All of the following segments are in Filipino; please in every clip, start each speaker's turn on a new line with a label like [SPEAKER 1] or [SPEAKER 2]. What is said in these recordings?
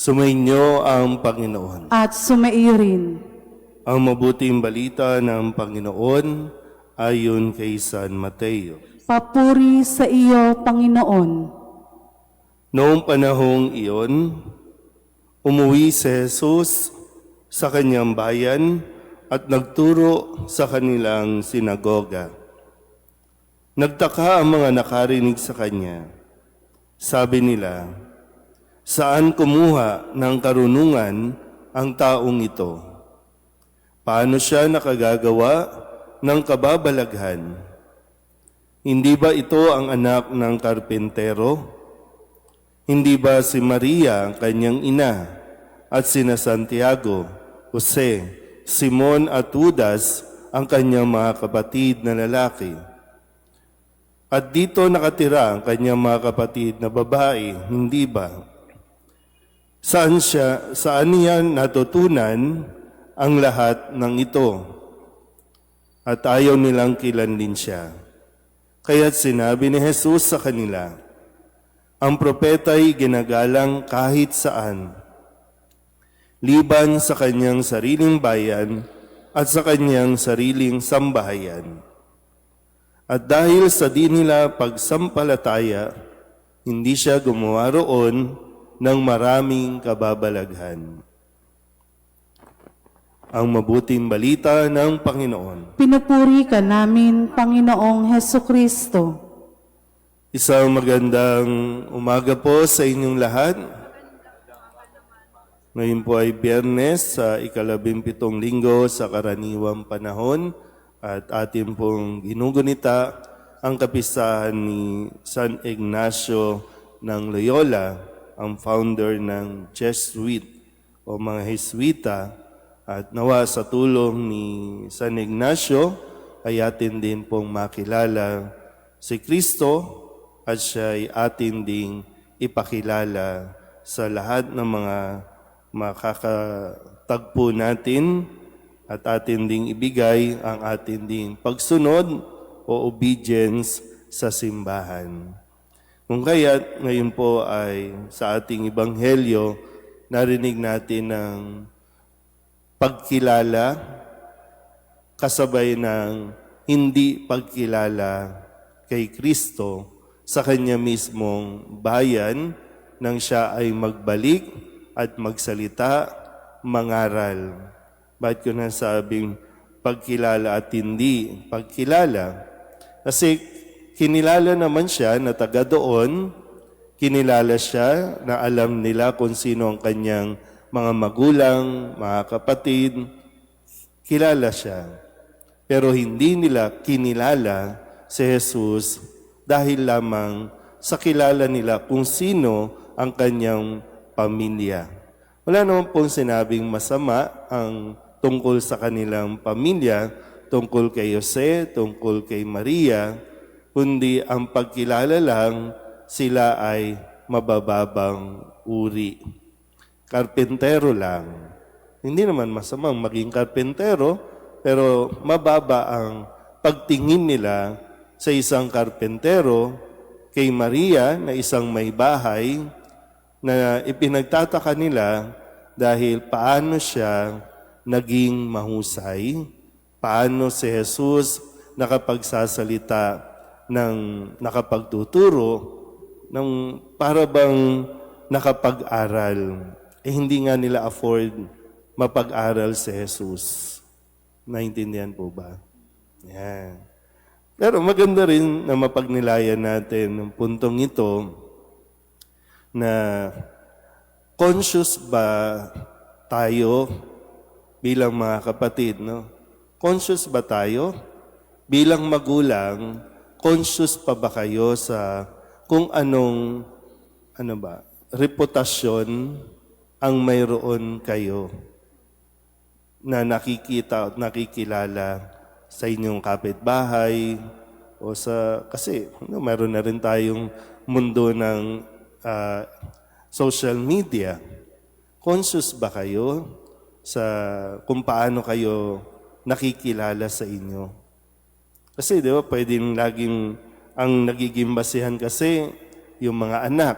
[SPEAKER 1] Sumainyo ang Panginoon.
[SPEAKER 2] At sumaiyo rin.
[SPEAKER 1] Ang mabuting balita ng Panginoon ayon kay San Mateo.
[SPEAKER 2] Papuri sa iyo, Panginoon.
[SPEAKER 1] Noong panahong iyon, umuwi si Jesus sa kanyang bayan at nagturo sa kanilang sinagoga. Nagtaka ang mga nakarinig sa kanya. Sabi nila, "Saan kumuha ng karunungan ang taong ito? Paano siya nakagagawa ng kababalaghan? Hindi ba ito ang anak ng karpentero? Hindi ba si Maria ang kanyang ina at sina Santiago, Jose, Simon at Judas ang kanyang mga kapatid na lalaki? At dito nakatira ang kanyang mga kapatid na babae, hindi ba? Saan niya natutunan ang lahat ng ito?" At ayaw nilang kilanlin siya. Kaya't sinabi ni Jesus sa kanila, "Ang propeta'y ginagalang kahit saan, liban sa kanyang sariling bayan at sa kanyang sariling sambahayan. At dahil sa di nila pagsampalataya, hindi siya gumawa roon ng maraming kababalaghan." Ang mabuting balita ng Panginoon.
[SPEAKER 2] Pinupuri ka namin, Panginoong Hesukristo.
[SPEAKER 1] Isang magandang umaga po sa inyong lahat. Ngayon po ay Biyernes sa ika-17 linggo sa karaniwang panahon at atin pong ginugunita ang kapistahan ni San Ignacio ng Loyola, ang founder ng Jesuit o mga Jesuita. At nawa sa tulong ni San Ignacio ay atin din pong makilala si Kristo at siya ay atin ding ipakilala sa lahat ng mga makakatagpo natin at atin ding ibigay ang atin ding pagsunod o obedience sa simbahan. Kung kaya't ngayon po ay sa ating Ebanghelyo, narinig natin ng pagkilala kasabay ng hindi pagkilala kay Kristo sa kanya mismong bayan nang siya ay magbalik at magsalita, mangaral. Bakit ko nasabing pagkilala at hindi pagkilala? Kasi kinilala naman siya na taga doon, kinilala siya na alam nila kung sino ang kanyang mga magulang, mga kapatid, kilala siya. Pero hindi nila kinilala si Jesus dahil lamang sa kilala nila kung sino ang kanyang pamilya. Wala naman pong sinabing masama ang tungkol sa kanilang pamilya, tungkol kay Jose, tungkol kay Maria, kundi ang pagkilala lang sila ay mabababang uri. Karpentero lang. Hindi naman masamang maging karpentero, pero mababa ang pagtingin nila sa isang karpentero kay Maria na isang may bahay na ipinagtataka nila dahil paano siya naging mahusay, paano si Jesus nakapagsasalita ng nakapagtuturo ng para bang nakapag-aral. Hindi nga nila afford mapag-aral si Jesus. Naintindihan po ba? Yan. Pero maganda rin na mapagnilayan natin ng puntong ito na conscious ba tayo bilang mga kapatid, no? Conscious ba tayo bilang magulang? Conscious pa ba kayo sa kung anong reputasyon ang mayroon kayo na nakikita at nakikilala sa inyong kapitbahay o sa, kasi mayroon na rin tayong mundo ng social media. Conscious ba kayo sa kung paano kayo nakikilala sa inyo? Kasi di ba pwedeng laging ang nagiging basihan kasi yung mga anak.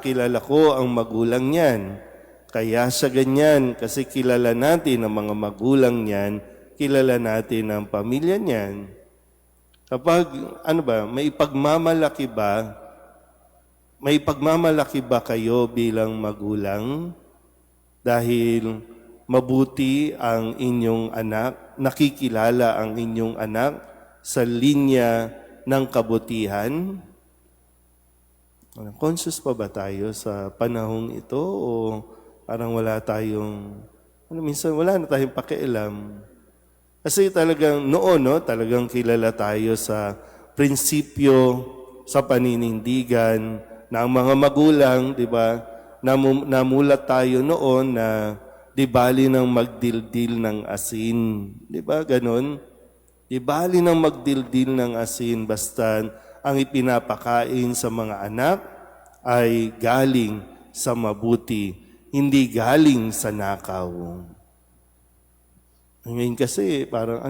[SPEAKER 1] kilala ko ang magulang niyan. Kaya siya ganyan kasi kilala natin ang mga magulang niyan, kilala natin ang pamilya niyan. Kapag, may pagmamalaki ba kayo bilang magulang dahil mabuti ang inyong anak, nakikilala ang inyong anak sa linya ng kabutihan? Conscious pa ba tayo sa panahong ito o parang wala tayong, minsan wala na tayong pakialam? Kasi talagang noon, talagang kilala tayo sa prinsipyo, sa paninindigan, na ang mga magulang, di ba, namulat tayo noon na di bali ng magdildil ng asin. Di ba, ganon? Di bali ng magdildil ng asin, basta ang ipinapakain sa mga anak ay galing sa mabuti, hindi galing sa nakaw. Ngayon kasi, parang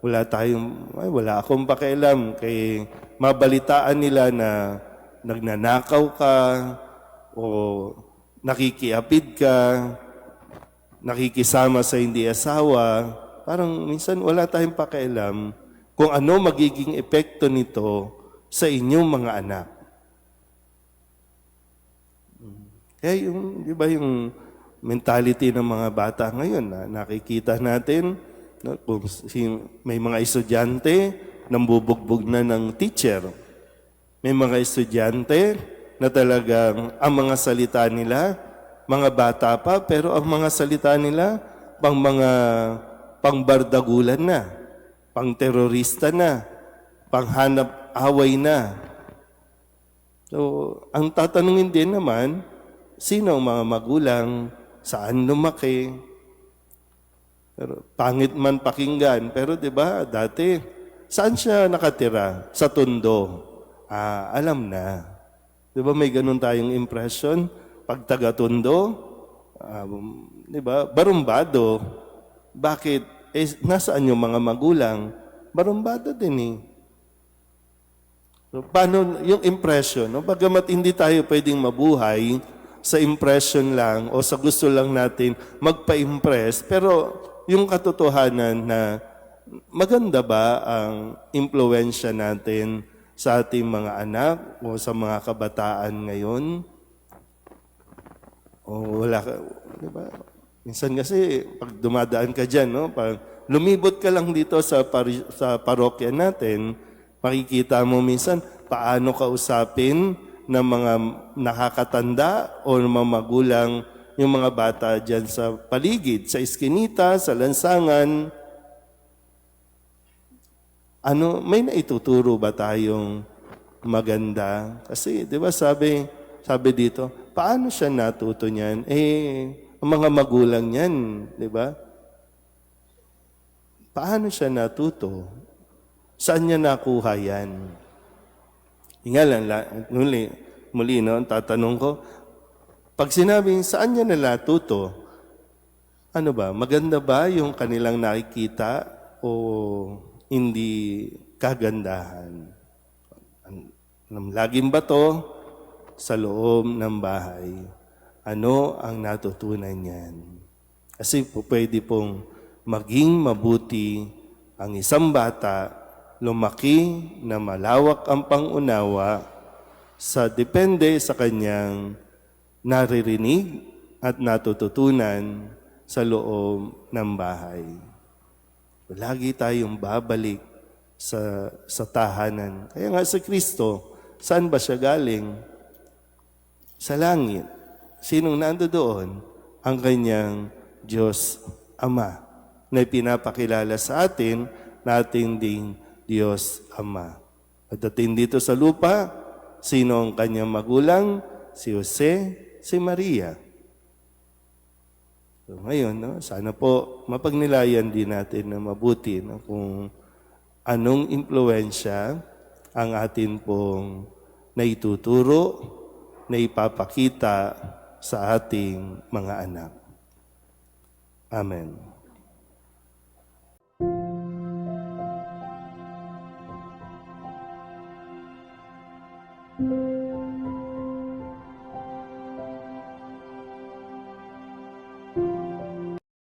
[SPEAKER 1] wala akong pakialam kay mabalitaan nila na nagnanakaw ka o nakikiapid ka, nakikisama sa hindi asawa. Parang minsan wala tayong pakialam kung ano magiging epekto nito sa inyong mga anak. Kaya yung mentality ng mga bata ngayon na nakikita natin, kung may mga estudyante nambubugbog na ng teacher. May mga estudyante na talagang ang mga salita nila, mga bata pa, pero ang mga salita nila pangbardagulan na, pang-terorista na, panghanap away na. So, ang tatanungin din naman, sino ang mga magulang, saan lumaki? Pero pangit man pakinggan, pero 'di ba, dati saan siya nakatira? Sa Tondo. Alam na. 'Di ba may ganun tayong impression pag taga Tondo? 'Di ba? Barumbado. Bakit? Nasaan yung mga magulang? Barumbado din eh. So, paano yung impression? No? Bagamat hindi tayo pwedeng mabuhay sa impression lang o sa gusto lang natin magpa-impress, pero yung katotohanan na maganda ba ang impluensya natin sa ating mga anak o sa mga kabataan ngayon? O wala ka, di ba? Minsan kasi, pag dumadaan ka dyan, pag lumibot ka lang dito sa parokya natin, makikita mo minsan paano kausapin ng mga nakakatanda o mga magulang yung mga bata dyan sa paligid, sa iskinita, sa lansangan. May naituturo ba tayong maganda? Kasi, di ba sabi dito, paano siya natuto niyan? Ang mga magulang niyan, di ba? Paano siya natuto? Saan niya nakuha yan? Muli, ang tatanong ko, pag sinabing saan niya natuto, maganda ba yung kanilang nakikita o hindi kagandahan? Laging bato sa loob ng bahay. Ano ang natutunan niyan? Kasi pwede pong maging mabuti ang isang bata, lumaki na malawak ang pangunawa depende sa kanyang naririnig at natututunan sa loob ng bahay. Lagi tayong babalik sa tahanan. Kaya nga sa Kristo, saan ba siya galing? Sa langit. Sinong nando doon? Ang kanyang Diyos Ama na pinapakilala sa atin na ating ding Diyos Ama. At dating dito sa lupa, sino ang kanyang magulang? Si Jose, si Maria. So ngayon, sana po mapagnilayan din natin na mabuti kung anong impluensya ang atin pong naituturo, na ipapakita sa ating mga anak. Amen.